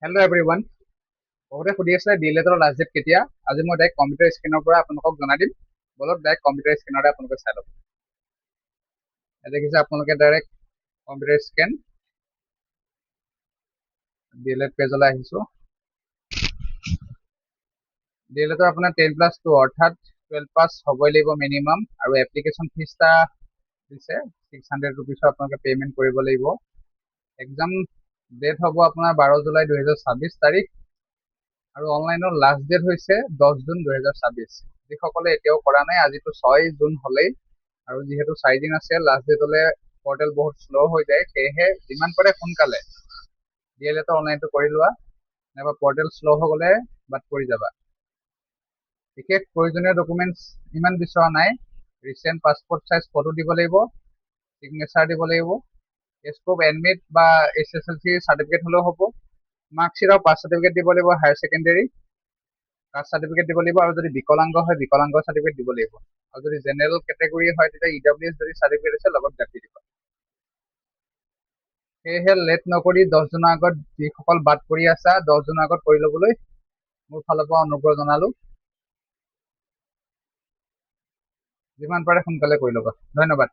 Hello' everyone. বহুতে সুধি আছিলে ডিএলএডৰ লাষ্ট ডেট কেতিয়া। আজি মই ডাইৰেক্ট কম্পিউটাৰ স্ক্ৰীনৰ পৰা আপোনালোকক জনাই দিম। বলক ডাইৰেক্ট কম্পিউটাৰ স্ক্ৰীনতে আপোনালোকে চাই লওক। দেখিছে আপোনালোকে ডাইৰেক্ট কম্পিউটাৰ স্ক্ৰীন ডিএলএড পেজলৈ আহিছো। ডিএলএডৰ আপোনাৰ 10+2 অৰ্থাৎ 12 পাছ হ'বই লাগিব মিনিমাম, আৰু এপ্লিকেশ্যন ফিজটা দিছে 600 ৰুপিছৰ আপোনালোকে পে'মেণ্ট কৰিব লাগিব। এক্সাম ডেট হ'ব আপোনাৰ 12 জুলাই 2026 তাৰিখ, আৰু অনলাইনৰ লাষ্ট ডেট হৈছে 10 জুন 2026। যিসকলে এতিয়াও কৰা নাই, আজিতো 6 জুন হ'লেই, আৰু যিহেতু 4 দিন আছে লাষ্ট ডেটলৈ পৰ্টেল বহুত শ্ল' হৈ যায়, সেয়েহে যিমান পাৰে সোনকালে ডিএলএডৰ অনলাইনটো কৰি লোৱা, নাইবা পৰ্টেল শ্ল' হৈ গ'লে বাদ পৰি যাবা। বিশেষ প্ৰয়োজনীয় ডকুমেণ্টছ ইমান বিচৰা নাই। ৰিচেণ্ট পাছপোৰ্ট চাইজ ফটো দিব লাগিব, চিগনেচাৰ দিব লাগিব, এছপ্ৰুভ এডমিট বা SSLC চাৰ্টিফিকেট হ'লেও হ'ব, মাৰ্কশ্বিট আৰু পাছ চাৰ্টিফিকেট দিব লাগিব, হায়াৰ ছেকেণ্ডেৰী কাষ্ট চাৰ্টিফিকেট দিব লাগিব, আৰু যদি বিকলাংগ হয় বিকলাংগ চাৰ্টিফিকেট দিব লাগিব, আৰু যদি জেনেৰেল কেটেগৰী হয় তেতিয়া EWS যদি চাৰ্টিফিকেট আছে লগত গাঁঠি দিব। সেয়েহে লেট নকৰি 10 জুনৰ আগত যিসকল বাদ পৰি আছা 10 জুনৰ আগত কৰি ল'বলৈ মোৰ ফালৰ পৰা অনুগ্ৰহ জনালো। যিমান পাৰে সোনকালে কৰি ল'বা। ধন্যবাদ।